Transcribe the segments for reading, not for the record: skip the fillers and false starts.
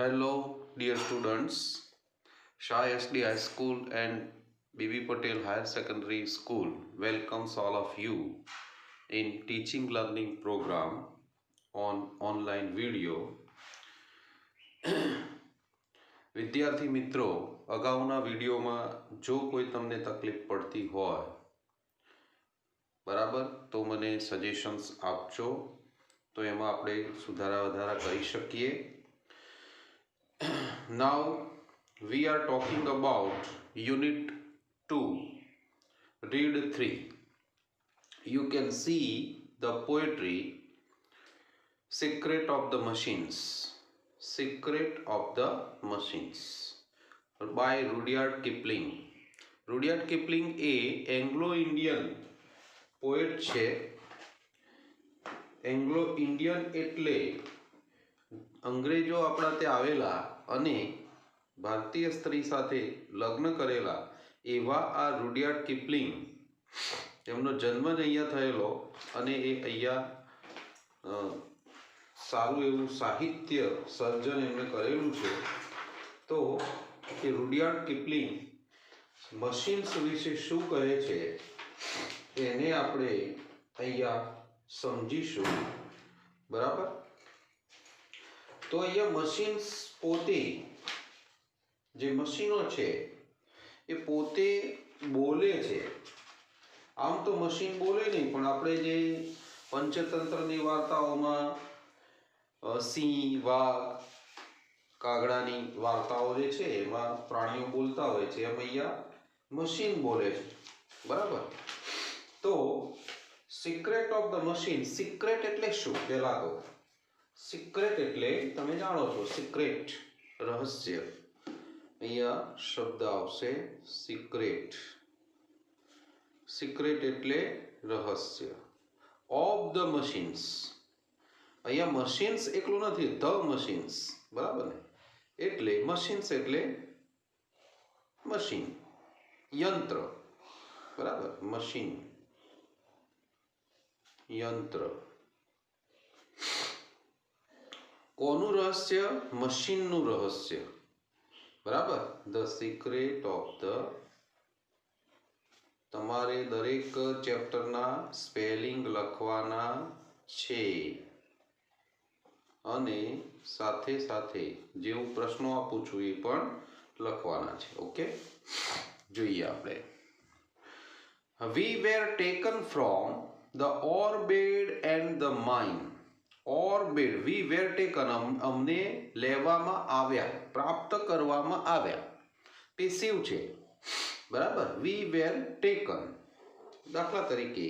Hello, dear students. Shah SD High School and BB Patel Higher Secondary School welcomes all of you in teaching learning program on online video. વિદ્યાર્થી મિત્રો, અગાઉના વિડીયોમાં જો કોઈ તમને તકલીફ પડતી હોય બરાબર તો મને સજેશન્સ આપજો, તો એમાં આપણે સુધારા વધારા કરી શકીએ. Now we are talking about Unit 2, Read 3. You can see the poetry Secret of the Machines. Secret of the Machines by Rudyard Kipling. Rudyard Kipling A Anglo-Indian poet છે. એંગ્લો-ઇન્ડિયન એટલે અંગ્રેજો આપણા ત્યાં આવેલા અને ભારતીય સ્ત્રી સાથે લગ્ન કરેલા એવા આ રૂડિયાર્ડ કિપલિંગ, એમનો જન્મ જ અહીંયા થયેલો અને એ અહીંયા સારું એવું સાહિત્ય સર્જન એમણે કરેલું છે. તો એ રૂડિયાર્ડ કિપલિંગ મશીન્સ વિશે શું કહે છે એને આપણે અહીંયા સમજીશું. બરાબર? તો અહીંયા મશીન્સ પોતે, જે મશીનો છે એ પોતે બોલે છે. આમ તો મશીન બોલે નહીં, પણ આપણે જે પંચતંત્રની વાર્તાઓમાં સિંહ, વાઘ, કાગડાની વાર્તાઓ જે છે એમાં પ્રાણીઓ બોલતા હોય છે, એમ અહીંયા મશીન બોલે છે. બરાબર? તો secret of the machine. Secret એટલે શું? પહેલા તો સિક્રેટ એટલે તમે જાણો છો, સિક્રેટ રહસ્ય. અહીંયા શબ્દ આવશે સિક્રેટ. સિક્રેટ એટલે રહસ્ય. Of the machines. અહીંયા મશીન્સ એકલું નથી, ધ મશીન્સ. બરાબર ને? એટલે મશીન્સ એટલે મશીન, યંત્ર. બરાબર? મશીન, યંત્ર. કોનું રહસ્ય? મશીનનું રહસ્ય. બરાબર? The secret of the. તમારે દરેક ચેપ્ટરના સ્પેલિંગ લખવાના છે અને સાથે સાથે જેવું પ્રશ્નો આપું છું એ પણ લખવાના છે. ઓકે, જોઈએ આપણે. We were taken from the orbed and the mine. Orbed, we were taken, અમને લેવામાં આવ્યા, પ્રાપ્ત કરવામાં આવ્યા. પેસિવ છે. બરાબર? We were taken. દાખલા તરીકે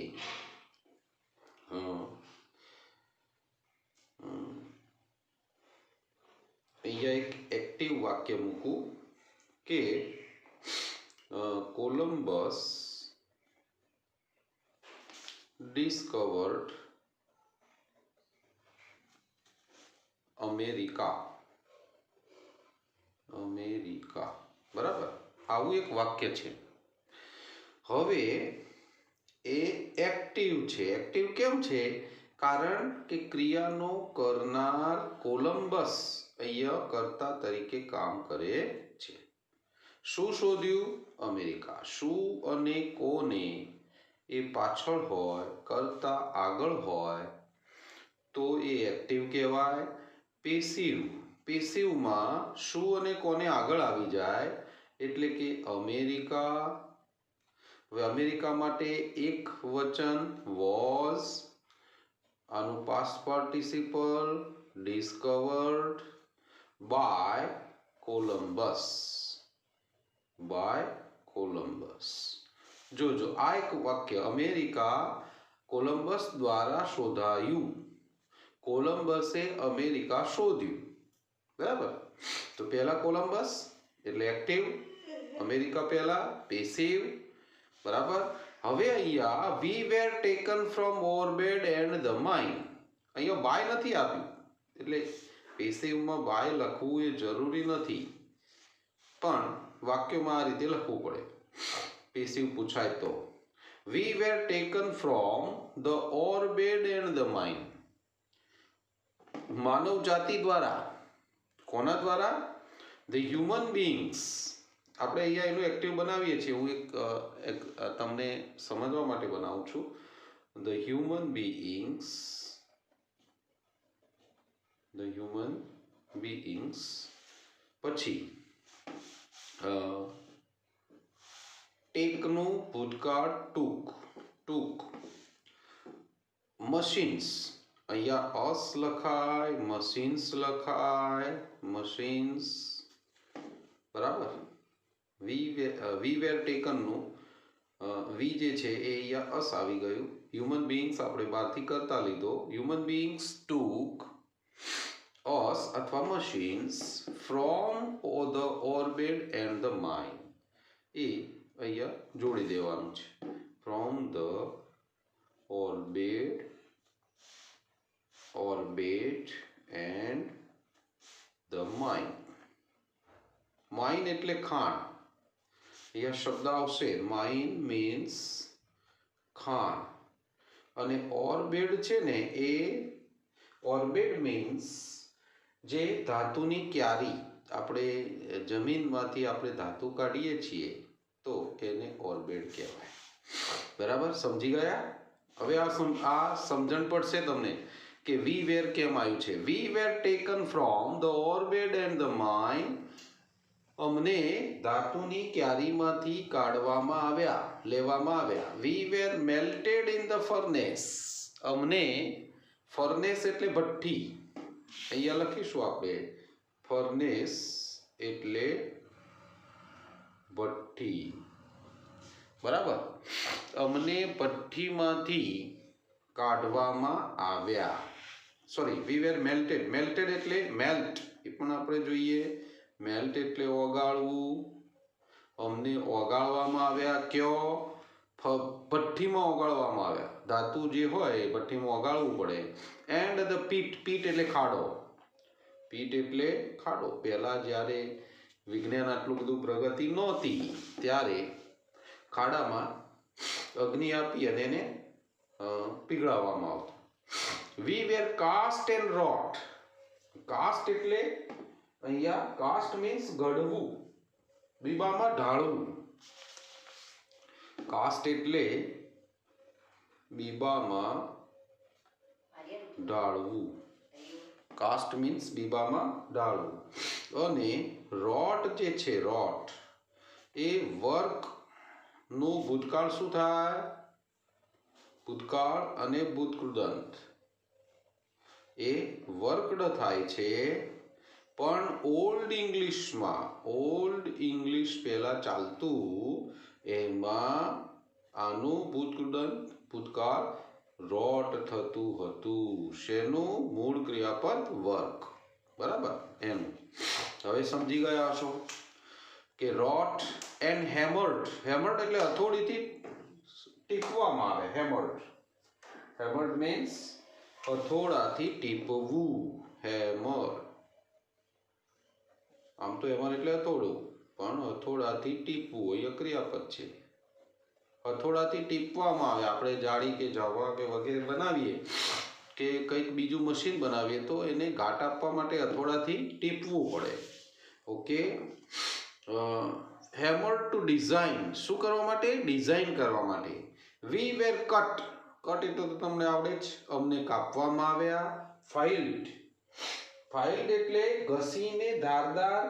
અહીંયા એક એક્ટિવ વાક્ય મૂકું કે કોલમ્બસ discovered અમેરિકા. અમેરિકા. બરાબર? આવું એક વાક્ય છે. હવે એ એક્ટિવ છે. એક્ટિવ કેમ છે? કારણ કે ક્રિયાનો કરનાર કોલમ્બસ અહીંયા કર્તા તરીકે કામ કરે છે. શું શોધ્યું? અમેરિકા. શું અને કોને એ પાછળ હોય, કરતા આગળ હોય તો એ એક્ટિવ કહેવાય. પેસિવ. પેસિવમાં શું અને કોને આગળ આવી જાય એટલે કે અમેરિકા. હવે અમેરિકા માટે એક વચન વોઝ, આનું past participle discovered by Columbus. By Columbus. જોજો, આ એક વાક્ય, અમેરિકા કોલમ્બસ દ્વારા શોધાયું. કોલમ્બસે અમેરિકા શોધ્યું. બરાબર? તો પહેલા કોલમ્બસ એટલે એક્ટિવ, અમેરિકા પહેલા પેસિવ. બરાબર? હવે અહીંયા we were taken from orbit and the mine. અહીંયા બાય નથી આપ્યું એટલે પેસિવમાં બાય લખવું એ જરૂરી નથી, પણ વાક્યમાં આ રીતે લખવું પડે. પેસિવ પૂછાય તો we were taken from the orbed and the mine. માનવ જાતિ દ્વારા કોના દ્વારા? The human beings. આપણે અહીંયા એનું એક્ટિવ બનાવીએ છીએ. હું એક તમને સમજવા માટે બનાવું છું. ધ હ્યુમન બીઈંગ્સ, ધ હ્યુમન બીઈંગ્સ, પછી ટેકનું ભૂતકાળ ટૂંક, મશીન્સ, અહીંયા અસ લખાય, મશીન્સ લખાય, મશીન્સ, બરાબર. વી વેર ટેકનનું વી જે છે એ અહીંયા અસ આવી ગયું. હ્યુમન બીઈંગ્સ આપણે બહારથી કરતા લીધો. હ્યુમન બીઈંગ્સ ટૂક અસ અથવા machines from the orbit and the mind. એ અહીંયા જોડી દેવાનું છે. From the orbit and the mind. Mine એટલે ખાણ. અહીંયા શબ્દ આવશે માઇન મીન્સ ખાણ. અને ઓર્બિટ છે ને એ ઓર્બિટ મીન્સ જે ધાતુની ક્યારી, આપણે જમીનમાંથી આપણે ધાતુ કાઢીએ છીએ તો એને ઓર્બિટ કહેવાય. બરાબર, સમજી ગયા? હવે આ સમજણ પડશે તમને કે વી વેર કેમ આવ્યું છે. We were taken from the orbit and the mind. અમને ધાતુની ક્યારીમાંથી કાઢવામાં આવ્યા, લેવામાં આવ્યા. We were melted in the furnace. અમને, ફર્નેસ એટલે ભઠ્ઠી, અહીંયા લખીશું આપણે ફર્નેસ એટલે ભઠ્ઠી, બરાબર. અમને ભઠ્ઠીમાંથી કાઢવામાં આવ્યા. Sorry, V were melted. Melted એટલે મેલ્ટ, એ પણ આપણે જોઈએ. મેલ્ટ એટલે ઓગાળવું. અમને ઓગાળવામાં આવ્યા. કયો? ભઠ્ઠીમાં ઓગાળવામાં આવ્યા. ધાતુ જે હોય એ ભઠ્ઠીમાં ઓગાળવું પડે. And the pit. પીટ એટલે ખાડો. પીટ એટલે ખાડો. પહેલા જ્યારે વિજ્ઞાન આટલું બધું પ્રગતિ નહોતી ત્યારે ખાડામાં અગ્નિ આપી અને એને પીગળાવવામાં આવતું. વી વેર કાસ્ટ એન્ડ રોટ. કાસ્ટ એટલે અહીંયા કાસ્ટ મીન્સ ઘડવું, બીબામાં ઢાળવું. કાસ્ટ એટલે બીબામાં ઢાળવું. Cast means બીબામાં ઢાળવું. અને રોટ જે છે, રોટ એ વર્ક નું ભૂતકાળ શું થાય? ભૂતકાળ અને ભૂતકૃદંત એ વર્કડ થાય છે. પણ ઓલ્ડ ઇંગ્લિશ પહેલા ચાલતું એમાં આનું ભૂતકાળ રોટ થતું હતું. શેનું? મૂળ ક્રિયાપદ વર્ક, બરાબર, એનું. હવે સમજી ગયા હશો કે રોટ એન્ડ હેમર્ડ. હેમર્ડ એટલે હથોડીથી ટીપવામાં આવે. હેમર્ડ મીન્સ હથોડાથી ટીપવું. હેમર, આમ તો હેમર એટલે હથોડું, પણ હથોડાથી ટીપવું એ ક્રિયાપદ છે. હથોડાથી ટીપવામાં આવે. આપણે જાળી કે જાવા કે વગેરે બનાવીએ કે કંઈક બીજું મશીન બનાવીએ તો એને ઘાટ આપવા માટે હથોડાથી ટીપવું પડે. ઓકે. Hammer to design. શું કરવા માટે? ડિઝાઇન કરવા માટે. વી વેર કટ. કટ એટલે તો તમને આવડે જ. અમને કાપવામાં આવ્યા. ફાઇલ્ડ. ફાઇલ્ડ એટલે ઘસીને ધારદાર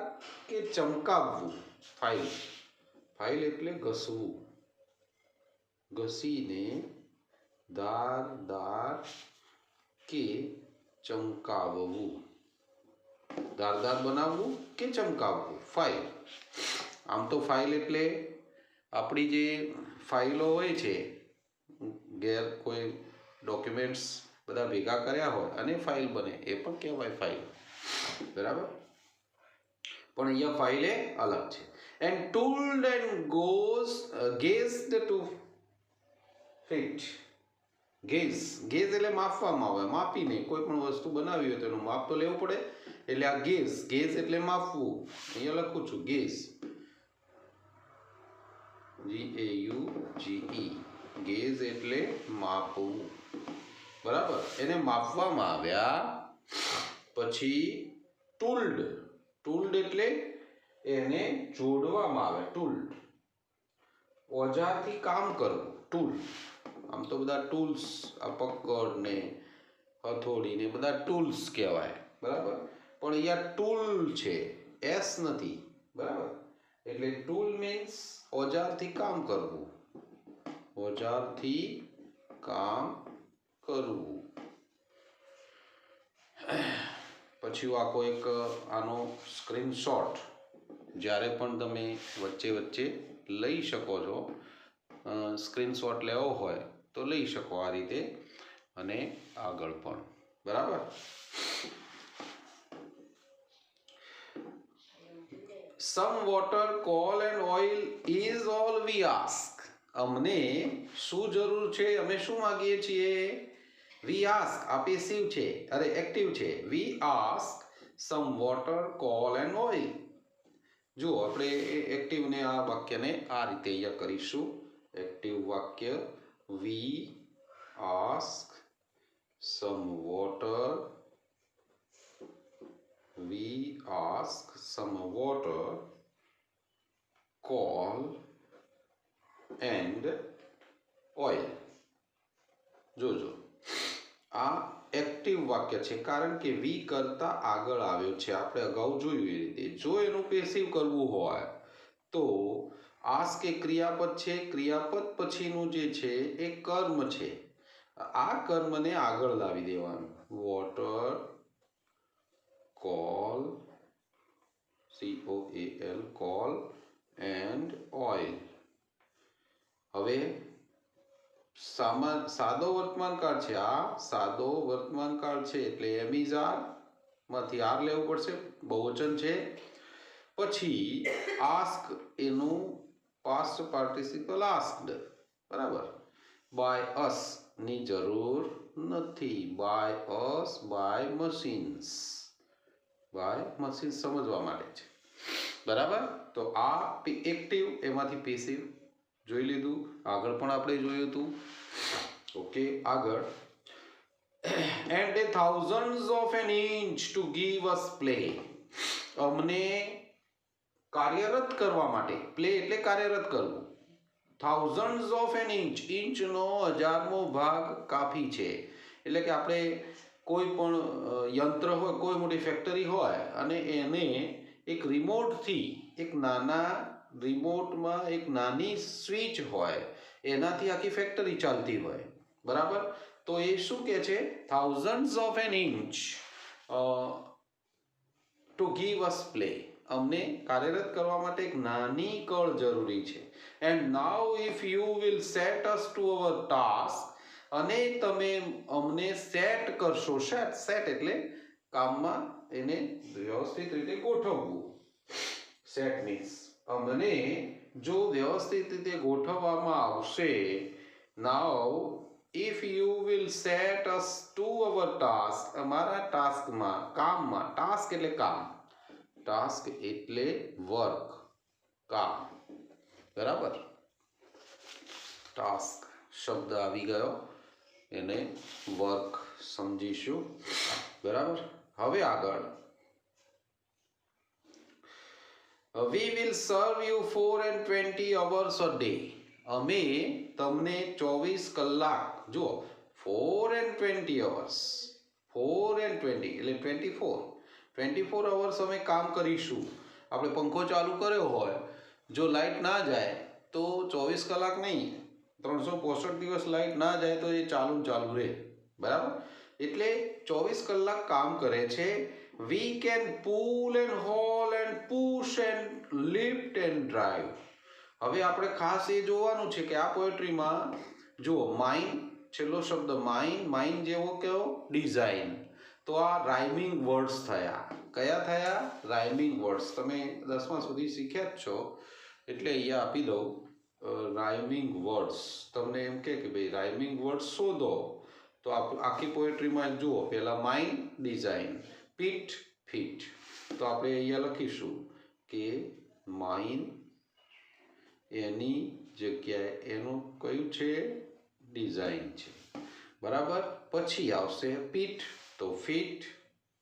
કે ચમકાવવું. ફાઇલ એટલે ઘસવું, ઘસીને ધારદાર કે ચમકાવવું. ધારદાર બનાવવું કે ચમકાવવું. ફાઇલ. આમ તો ફાઇલ એટલે આપણી જે ફાઇલો હોય છે, કોઈ ડોક્યુમેન્ટ્સ બધા ભેગા કર્યા હોય અને ફાઇલ બને, એ પણ કહેવાય ફાઇલ, બરાબર. પણ અહીંયા ફાઇલ એ અલગ છે. And tooled and gauged to fit. Gauge એટલે માપવામાં આવે. માપીને કોઈ પણ વસ્તુ બનાવી હોય તો એનું માપ તો લેવું પડે. એટલે આ ગેઝ એટલે માપવું. અહીંયા લખું છું ગેઝ, GAUGE. ગેઝ એટલે માપવું, બરાબર. એને માપવામાં આવ્યા. પછી ટૂલ્ડ ટૂલ્ડ એટલે એને જોડવામાં આવે, ટૂલ્ડ. ઓજારથી કામ કરવું, ટૂલ. આમ તો બધા ટૂલ્સ, આ પકડ ને હથોડી ને બધા ટૂલ્સ કહેવાય, બરાબર. પણ અહીંયા ટૂલ છે, એસ નથી, બરાબર. એટલે ટૂલ મીન્સ ઓજારથી કામ કરવું, ઓજારથી કામ કરવું. પછી આખો એક આનો સ્ક્રીનશોટ જ્યારે પણ તમે વચ્ચે વચ્ચે લઈ શકો છો, સ્ક્રીનશોટ લેવો હોય તો લઈ શકો આ રીતે, અને આગળ પણ, બરાબર. Some water, call and oil is all V ask. અમને શું જરૂર છે, અમે શું માગીએ છીએ? વી આસ્ક, આ પેસિવ છે, અરે એક્ટિવ છે. વી ask some water, call and oil. જો આપણે એક્ટિવને આ વાક્યને આ રીતે અહીંયા કરીશું. એક્ટિવ વાક્ય, વી ask some water, V ask some water, call and oil. જોજો આ એક્ટિવ વાક્ય છે, કારણ કે વી કરતા આગળ આવ્યો છે. આપણે અગાઉ જોયું એ રીતે. જો એનું પેસિવ કરવું હોય તો આસ્ક એ ક્રિયાપદ છે, ક્રિયાપદ પછીનું જે છે એ કર્મ છે. આ કર્મને આગળ લાવી દેવાનું. Water, coal, COAL, coal and oil. હવે સાદો વર્તમાનકાળ છે, આ સાદો વર્તમાનકાળ છે, એટલે એમ ઇઝ આર માંથી આર લેવું પડશે, બહુવચન છે. પછી આસ્ક એનું પાસ્ટ પાર્ટિસિપલ આસ્ક્ડ, બરાબર. બાય અસ ની જરૂર નથી. By us, by machines. By machine સમજવા માટે છે, બરાબર. તો આ એક્ટિવ, એમાંથી પેસિવ જોઈ લીધું. આગળ પણ આપણે જોયું હતું. ઓકે, આગળ. And a thousands of an inch to give us play. અમને કાર્યરત કરવા માટે, પ્લે એટલે કાર્યરત કરવું. થાઉઝન્ડ્સ ઓફ એન ઇંચ, ઇંચનો 1000મો ભાગ કાફી છે. એટલે કે આપણે કોઈ પણ યંત્ર હોય, કોઈ મોટી ફેક્ટરી હોય, અને એને એક રિમોટથી, એક નાના રિમોટમાં એક નાની સ્વિચ હોય, એનાથી આખી ફેક્ટરી ચાલતી હોય, બરાબર. તો એ શું કહે છે? Thousands of an inch to give us play. અમને કાર્યરત કરવા માટે એક નાની કળ જરૂરી છે. And now if you will set us to our task. અને તમે અમને સેટ કરશો. સેટ એટલે કામમાં એને વ્યવસ્થિત રીતે ગોઠવવું. સેટ મીન્સ અમને જો વ્યવસ્થિત રીતે ગોઠવવામાં આવશે. Now if you will set us to our task, અમારા ટાસ્કમાં, કામમાં. ટાસ્ક એટલે કામ, ટાસ્ક એટલે વર્ક, કામ, બરાબર. ટાસ્ક શબ્દ આવી ગયો, એને વર્ક સમજીશું, બરાબર. હવે આગળ. We will serve you 4 and 20 hours a day. અમે તમને 24 કલાક, જો 4 and 20 hours, 4 and 20 એટલે 24 hours અમે કામ કરીશું. આપણે પંખો ચાલુ કર્યો હોય, જો લાઇટ ના જાય તો 24 કલાક નહીં, 365 દિવસ લાઇટ ના જાય તો એ ચાલુ રહે, બરાબર. એટલે 24 કલાક કામ કરે છે. We can pull and haul and push and lift and drive. હવે આપણે ખાસ એ જોવાનું છે કે આ પોએટ્રીમાં જુઓ, માઇન, છેલ્લો શબ્દ માઇન, માઇન જેવો કેવો ડિઝાઇન. તો આ રાઇમિંગ વર્ડ્સ થયા. કયા થયા? Rhyming words. તમે 10મા સુધી શીખ્યા જ છો, એટલે અહીંયા આપી દઉં રાઇમિંગ વર્ડ્સ. તમને એમ કે ભાઈ રાઇમિંગ વર્ડ્સ શોધો, તો આખી પોએટ્રીમાં જુઓ. પહેલા માઇન, ડિઝાઇન, પીઠ, ફીટ. તો આપણે અહીંયા લખીશું કે માઇન, એની જગ્યાએ એનું કયું છે? ડિઝાઇન છે, બરાબર. પછી આવશે પીઠ, તો ફીટ,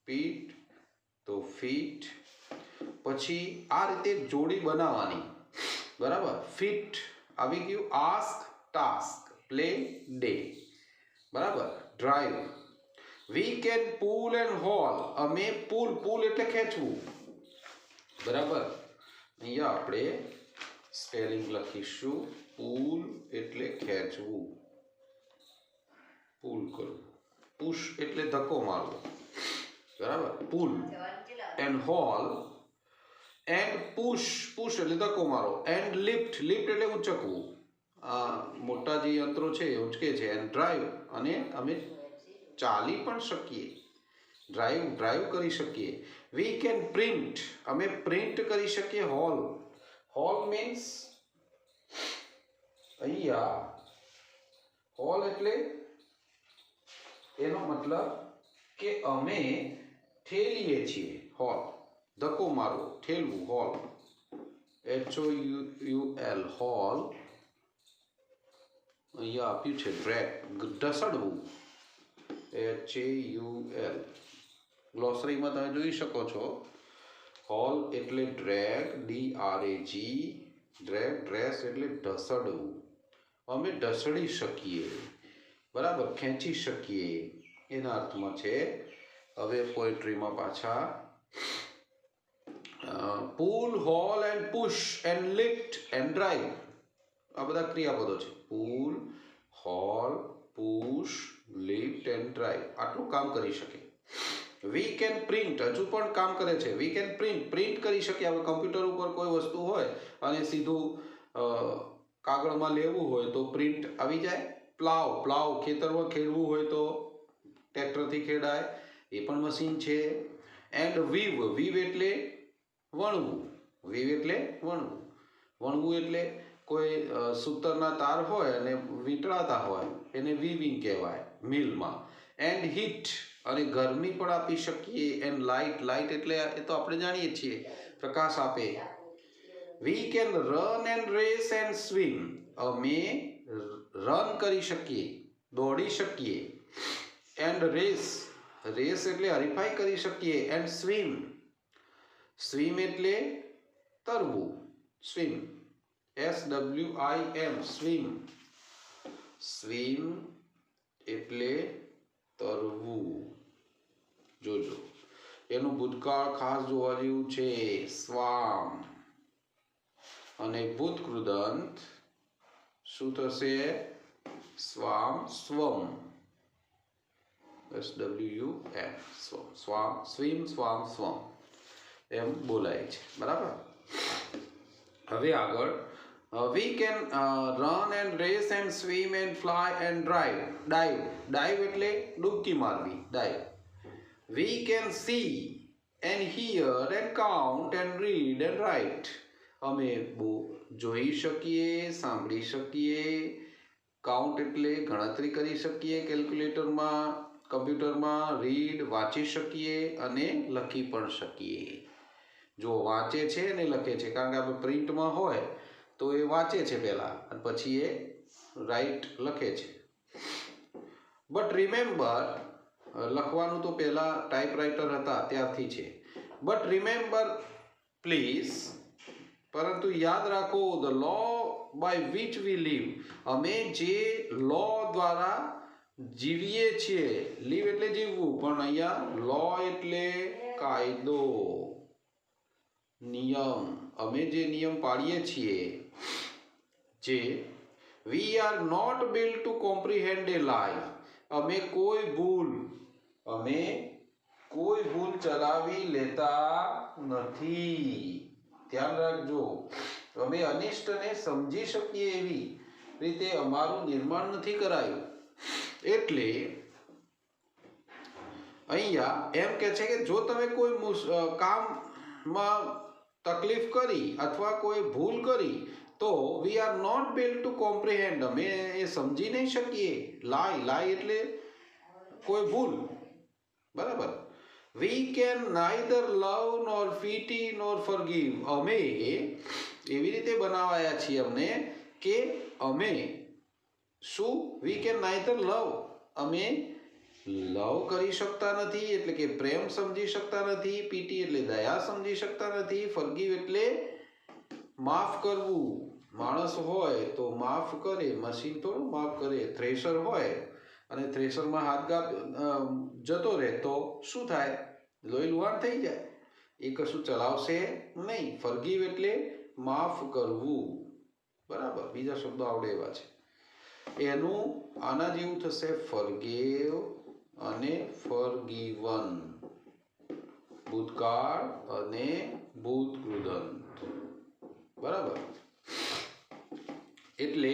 પીઠ તો ફીટ. પછી આ રીતે જોડી બનાવવાની, બરાબર. ફિટ આવી ગયું, આસ્ક ટાસ્ક, પ્લે ડે, બરાબર. Drive, we can pull and haul, અમે પુલ એટલે ખેંચવું, બરાબર. અહીંયા આપણે સ્પેલિંગ લખીશું, પુલ એટલે ખેંચવું, પુલ કરવું, પુશ એટલે ધક્કો મારવો, બરાબર. પુલ એન્ડ હોલ એન્ડ પુશ એટલે ધક્કો મારો, એન્ડ લિફ્ટ એટલે ઉંચકવું, આ મોટા જે યંત્રો છે એ ઉંચકે છે. એન્ડ ડ્રાઈવ, અને અમે ચાલી પણ શકીએ, ડ્રાઈવ કરી શકીએ. વી કેન પ્રિન્ટ, અમે પ્રિન્ટ કરી શકીએ. હોલ મીન્સ અહીંયા હોલ એટલે એનો મતલબ કે અમે ઠેલીએ છીએ. હોલ ધક્કો મારવો, ઠેલવું, હોલ, HOUL, હોલ. અહીંયા આપ્યું છે ડ્રેગ, ઢસડવું, HAUL. ગ્લોસરીમાં તમે જોઈ શકો છો. હોલ એટલે ડ્રેગ, DRAG, ડ્રેગ, ડ્રેસ એટલે ઢસડવું, અમે ઢસડી શકીએ, બરાબર, ખેંચી શકીએ, એના અર્થમાં છે. હવે પોએટ્રીમાં પાછા, pull, haul and push and lift and drive, આ બધા ક્રિયાપદો છે. Pull, haul, push, lift and drive, આટલું કામ કરી શકે. વી કેન પ્રિન્ટ, હજુ પણ કામ કરે છે. વી કેન પ્રિન્ટ કરી શકીએ. હવે કમ્પ્યુટર ઉપર કોઈ વસ્તુ હોય અને સીધું કાગળમાં લેવું હોય તો પ્રિન્ટ આવી જાય. પ્લાવ, ખેતરમાં ખેડવું હોય તો ટ્રેક્ટરથી ખેડાય, એ પણ મશીન છે. એન્ડ વીવ એટલે વણવું, વણવું એટલે કોઈ સૂતરના તાર હોય અને વીંટળાતા હોય એને વીવિંગ કહેવાય મિલમાં. એન્ડ હીટ, અને ગરમી પણ આપી શકીએ. એન્ડ લાઇટ એટલે એ તો આપણે જાણીએ છીએ, પ્રકાશ આપે. We can run and race and swim, અમે રન કરી શકીએ, દોડી શકીએ. એન્ડ રેસ એટલે હરીફાઈ કરી શકીએ. એન્ડ સ્વિમ એટલે તરવું, SWIM, સ્વિમ એટલે તરવું. જોજો એનું ભૂતકાળ ખાસ જોવા જેવું છે, સ્વામ. અને ભૂતકૃદંત શું થશે? સ્વામ, સ્વમ, સ્વામ, સ્વિમ, સ્વામ, સ્વમ એમ બોલાય છે, બરાબર. હવે આગળ, we can run and race and swim and fly and dive એટલે ડૂબકી મારવી, dive. We can see and hear and count and read and write, અમે જોઈ શકીએ, સાંભળી શકીએ. કાઉન્ટ એટલે ગણતરી કરી શકીએ કેલ્ક્યુલેટરમાં, કમ્પ્યુટરમાં. રીડ વાંચી શકીએ અને લખી પણ શકીએ. જો વાંચે છે ને લખે છે, કારણ કે આપણે પ્રિન્ટમાં હોય તો એ વાંચે છે પહેલાં અને પછી એ રાઇટ લખે છે. બટ રિમેમ્બર, લખવાનું તો પહેલાં ટાઈપરાઇટર હતા ત્યારથી છે. બટ રિમેમ્બર પ્લીઝ, પરંતુ યાદ રાખો, the law by which we live, અમે જે લો દ્વારા જીવીએ છીએ. લીવ એટલે જીવવું, પણ અહીંયા લો એટલે કાયદો, નિયમ. અમે જે નિયમ પાડીએ છીએ, જે we are not build to comprehend a life, અમે કોઈ ભૂલ ચલાવી લેતા નથી. ધ્યાન રાખજો, અમે અનિષ્ટને સમજી શકીએ એવી રીતે અમારું નિર્માણ નથી કરાયું. એટલે અહીંયા એમ કે છે કે જો તમે કોઈ કામમાં તકલીફ કરી અથવા કોઈ ભૂલ કરી તો we are not build to comprehend, અમે એ સમજી નહીં શકીએ. લાય એટલે કોઈ ભૂલ, બરાબર. We can neither love nor pity nor forgive, અમે એવી રીતે બનાવાયા છીએ અમને કે અમે શું? વી કેન નાઈધર લવ, અમે લવ કરી શકતા નથી એટલે કે પ્રેમ સમજી શકતા નથી, પીટી એટલે દયા સમજી શકતા નથી, ફોરગીવ એટલે માફ કરવું. માણસ હોય તો માફ કરે, મશીન થોડું માફ કરે. થ્રેશર હોય અને થ્રેશરમાં હાથ જતો રહે તો શું થાય? લોહી લુહાણ થઈ જાય. એ કશું ચલાવશે નહીં. ફોરગીવ એટલે માફ કરવું. બરાબર, બીજા શબ્દો આવડે એવા છે. એનું આના જેવું થશે ફોરગેવ અને ફોરગીવન, ભૂતકાળ અને ભૂતકૃદંત. બરાબર, એટલે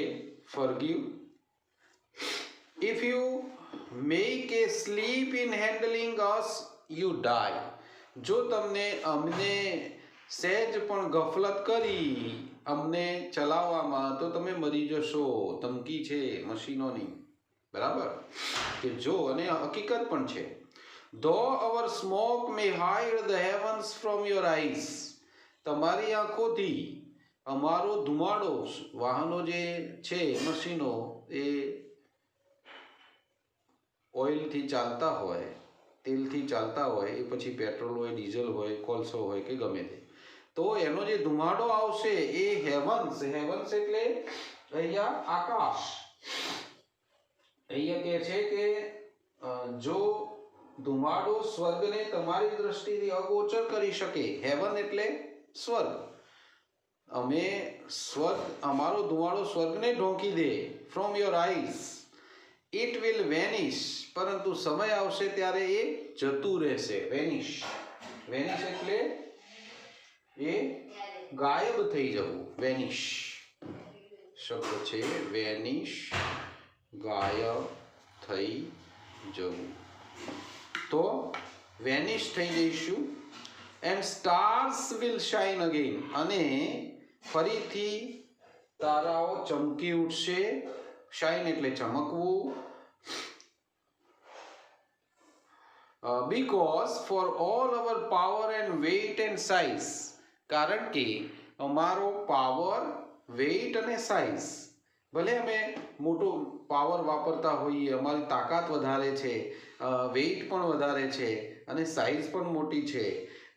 forgive. If you make a slip in handling us you die. જો તમને અમને સહેજ પણ ગફલત કરી અમને ચલાવવામાં તો તમે મરી જશો. ધમકી છે મશીનોની. બરાબર, કે જો, અને હકીકત પણ છે. Though our smoke may hide the heavens from your eyes. તમારી આંખોથી અમારો ધુમાડો, વાહનો જે છે મશીનો એ ઓઇલથી ચાલતા હોય, તેલથી ચાલતા હોય, એ પછી પેટ્રોલ હોય, ડીઝલ હોય, કોલસો હોય કે ગમે તે, તો એનો જે ધુમાડો આવશે એ હેવન્સ એટલે અહીંયા આકાશ. અહીંયા કહે છે કે જો ધુમાડો સ્વર્ગને તમારી દ્રષ્ટિથી અગોચર કરી શકે, હેવન એટલે સ્વર્ગ, અમારો ધુમાડો સ્વર્ગને ઢોંકી દે, from your eyes, it will vanish. પરંતુ સમય આવશે ત્યારે એ જતું રહેશે. વેનિશ એટલે એ ગાયબ થઈ જવું. વેનિશ શબ્દ છે, વેનિશ, ગાયબ થઈ જવું. તો વેનિશ થઈ જઈશું. And stars will shine again. અને ફરીથી તારાઓ ચમકી ઉઠશે. શાઇન એટલે ચમકવું. Because for all our power and weight and size, કારણ કે અમારો પાવર, વેઇટ અને સાઇઝ, ભલે અમે મોટો પાવર વાપરતા હોઈએ, અમારી તાકાત વધારે છે, વેઇટ પણ વધારે છે અને સાઇઝ પણ મોટી છે.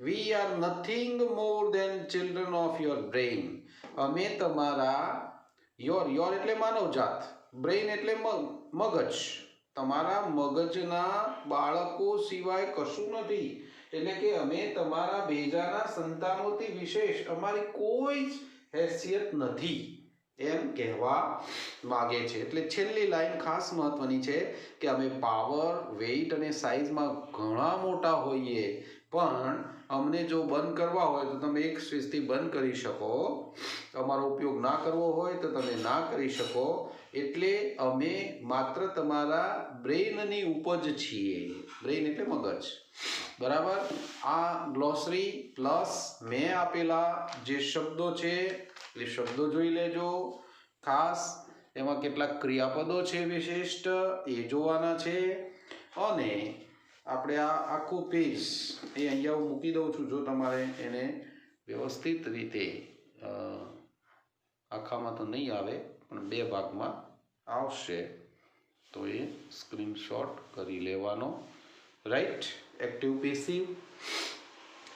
We are nothing more than children of your brain. અમે તમારા, યોર એટલે માનવજાત, બ્રેઇન એટલે મગજ, તમારા મગજના બાળકો સિવાય કશું નથી. એટલે કે અમે તમારા બેજાના સંતાનોથી વિશેષ અમારી કોઈ જ હેસિયત નથી, એમ કહેવા માગે છે. એટલે છેલ્લી લાઈન ખાસ મહત્વની છે કે અમે પાવર, વેઇટ અને સાઇઝમાં ઘણા મોટા હોઈએ, પણ અમને જો બંધ કરવા હોય તો તમે એક સ્વિચથી બંધ કરી શકો, અમારો ઉપયોગ ના કરવો હોય તો તમે ના કરી શકો. એટલે અમે માત્ર તમારા બ્રેઇનની ઉપજ છીએ. બ્રેઇન એટલે મગજ. બરાબર, આ ગ્લોસરી પ્લસ મેં આપેલા જે શબ્દો છે એ શબ્દો જોઈ લેજો ખાસ. એમાં કેટલાક ક્રિયાપદો છે વિશિષ્ટ, એ જોવાના છે. અને આપણે આ આખું પેજ એ અહીંયા હું મૂકી દઉં છું. જો તમારે એને વ્યવસ્થિત રીતે, આખામાં તો નહીં આવે પણ 2 ભાગમાં આવશે, તો એ સ્ક્રીનશોટ કરી લેવાનો. Right, active passive.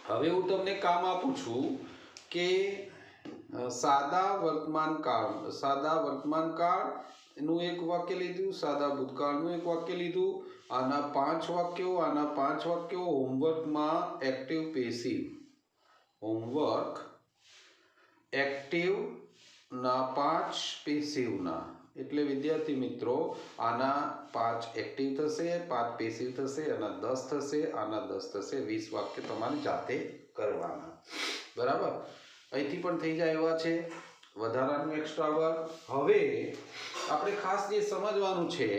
હવે હું તમને કામ આપું છું કે સાદા વર્તમાન કાળનું એક વાક્ય લીધું, સાદા ભૂતકાળનું એક વાક્ય લીધું. આના 5 વાક્યો, આના 5 વાક્યો હોમવર્કમાં એક્ટિવ પેસિવ. હોમવર્ક એક્ટિવના 5, પેસિવના. એટલે વિદ્યાર્થી મિત્રો, આના 5 એક્ટિવ થશે, 5 પેસિવ થશે, આના 10 થશે, આના 10 થશે. 20 વાક્ય તમારે જાતે કરવાના. બરાબર, અહીંથી પણ થઈ જાય એવા છે. વધારાનું એક્સ્ટ્રા વર્ક. હવે આપણે ખાસ જે સમજવાનું છે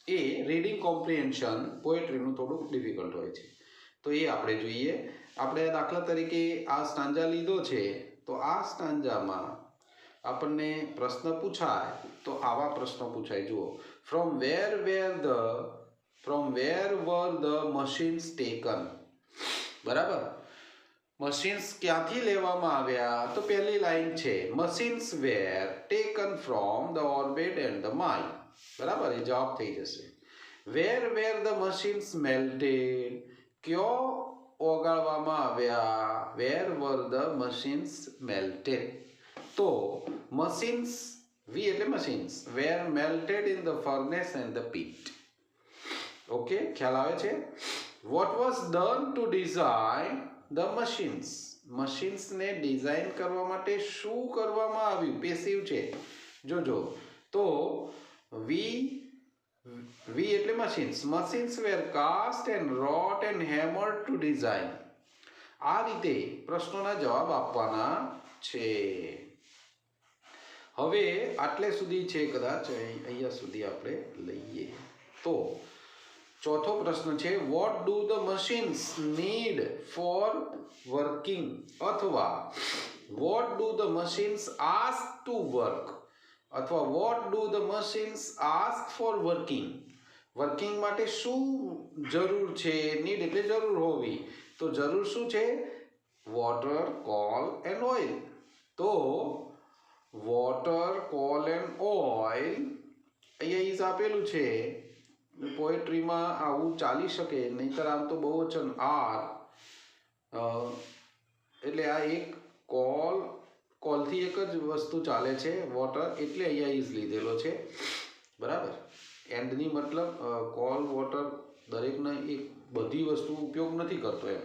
એ રીડિંગ કોમ્પ્રિહેન્શન પોએટ્રીનું થોડુંક ડિફિકલ્ટ હોય છે, તો એ આપણે જોઈએ. આપણે દાખલા તરીકે આ સ્ટાન્જા લીધો છે, તો આ સ્ટાન્જામાં આપણને પ્રશ્ન પૂછાય તો આવા પ્રશ્નો પૂછાય. જુઓ, from where were the machines taken. બરાબર, મશીન્સ ક્યાંથી લેવામાં આવ્યા? તો પહેલી લાઈન છે, machines were taken from the orbit and the mind. બરાબર, એ જવાબ થઈ જશે. Where were the machines melted, ક્યો ઓગાળવામાં આવ્યા, where were the machines melted. તો મશીન્સ, વી એટલે machines, were melted in the furnace and the pit. Okay, ખ્યાલ આવે છે? What was done to design the machines, મશીન્સને design કરવા માટે શું કરવામાં આવ્યું? પેસિવ છે, જોજો. તો વી એટલે machines, machines were cast and wrought and hammered to design. આ રીતે પ્રશ્નોના જવાબ આપવાના છે. હવે આટલે સુધી છે, કદાચ અહીંયા સુધી આપણે લઈએ. તો ચોથો પ્રશ્ન છે, what do the machines need for working, અથવા what do the machines ask to work, અથવા what do the machines ask for working. Working માટે શું જરૂર છે? નીડ એટલે જરૂર હોવી. તો જરૂર શું છે? Water, call and oil. તો વોટર, કોલ એન્ડ ઓઇલ અહીંયા ઇઝ આપેલું છે. પોએટ્રીમાં આવું ચાલી શકે, નહીંતર આમ તો બહુવચન આર, એટલે આ એક કોલથી એક જ વસ્તુ ચાલે છે, વોટર, એટલે અહીંયા ઇઝ લીધેલો છે. બરાબર. એન્ડની મતલબ કોલ, વોટર દરેકને એક બધી વસ્તુ ઉપયોગ નથી કરતો એમ.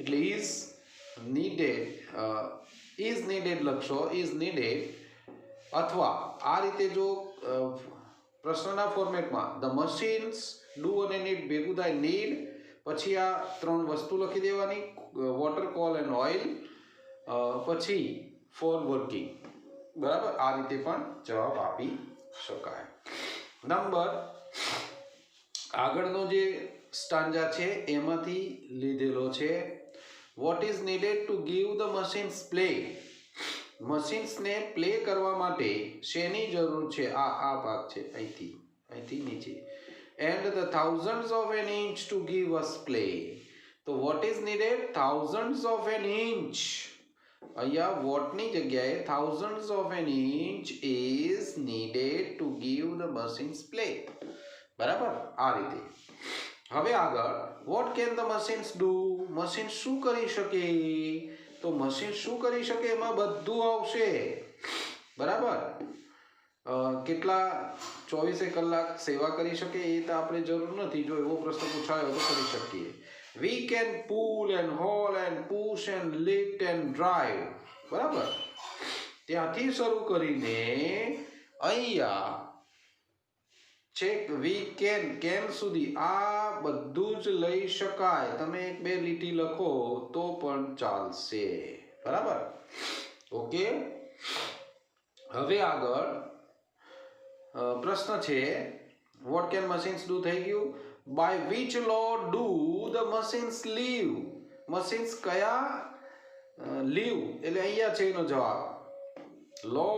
એટલે ઇઝ નીડેડ લખશો, ઇઝ નીડેડ. અથવા આ રીતે જો પ્રશ્નના ફોર્મેટમાં ધ મશીન્સ, ડુ અને નીડ ભેગું થાય, નીડ, પછી આ ત્રણ વસ્તુ લખી દેવાની, વોટર, કોલ એન્ડ ઓઇલ, પછી ફોર વર્કિંગ. બરાબર, આ રીતે પણ જવાબ આપી શકાય. આગળનો જે સ્ટાન્જા છે એમાંથી લીધેલો છે. What is needed to give the machines play, મશીન્સને પ્લે કરવા માટે શેની જરૂર છે? આ ભાગ છે, અહીંથી નીચે. And the thousands of an inch to give us play. તો what is needed? Thousands of an inch. અહીંયા વોટની જગ્યાએ thousands of an inch is needed to give the machines play. બરાબર, આ રીતે. હવે આગળ, what can the machines do, machine શું કરી શકે? તો મશીન શું કરી શકે એમાં બધું આવશે. બરાબર. કેટલા 24 કલાક સેવા કરી શકે એ તો આપણે જરૂર નથી. જો એવો પ્રશ્ન પૂછાયો તો કરી શકીએ. We can pull and haul and push and lift and drive. બરાબર. ત્યાંથી શરૂ કરીને અહીંયા ચેક વી કેન સુધી આ બધું જ લઈ શકાય. તમે એક બે લીટી લખો તો પણ ચાલશે. બરાબર. ઓકે. હવે આગળ પ્રશ્ન છે, વોટ કેન મશીન્સ ડુ થઈ ગયું. By which law do the machines live, machines કયા લીવ એટલે અહીંયા છે એનો જવાબ લો.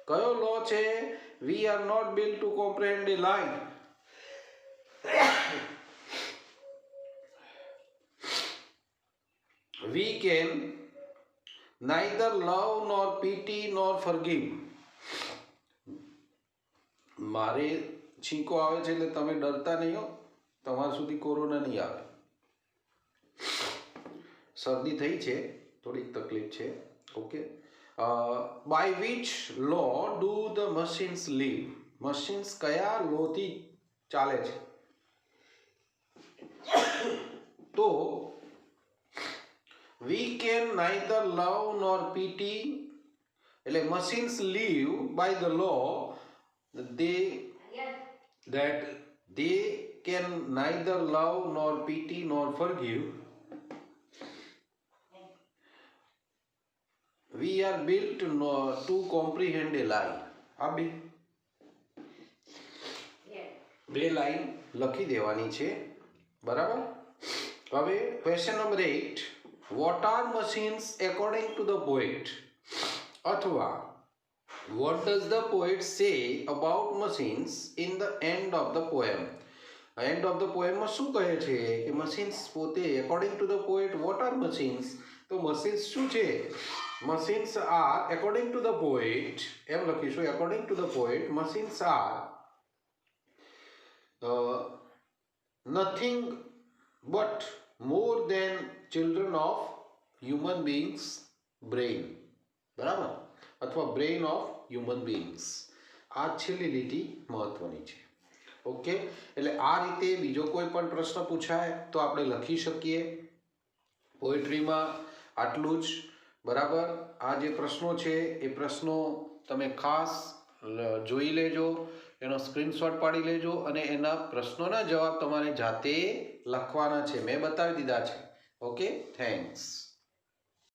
કયો લો છે? We are not built to comprehend a line. We can neither love nor pity nor forgive. મારે છીંકો આવે છે એટલે તમે ડરતા નહીં હો, તમારા સુધી કોરોના નહીં આવે. શરદી થઈ છે, થોડીક તકલીફ છે. Okay. By which law do the machines live, machines કયા લોથી ચાલે છે? તો we can neither love nor pity, એટલે machines live by the law that they can neither love nor pity nor forgive. We are built to comprehend a lie. આ બે line લખી દેવાની છે. બરાબર. હવે question number 8, what are machines according to the poet? Athwa, what does the poet say about machines in the end of the poem? End of the poem માં શું કહે છે કે machines પોતે according to the poet what are machines? તો machines શું છે? Machines are according to the poet, એમ લખીશું, according to the poet machines are nothing but more than children of human beings brain, બરાબર, અથવા બ્રેઇન ઓફ હ્યુમન બીંગ્સ. આ છેલ્લી લીટી મહત્વની છે. ઓકે, એટલે આ રીતે બીજો કોઈ પણ પ્રશ્ન પૂછાય તો આપણે લખી શકીએ. પોએટ્રીમાં આટલું જ, બરાબર. આ જે પ્રશ્નો છે એ પ્રશ્નો તમે ખાસ જોઈ લેજો, એનો સ્ક્રીનશોટ પાડી લેજો અને એના પ્રશ્નોના જવાબ તમારે જાતે લખવાના છે. મેં બતાવી દીધા છે. Okay, thanks.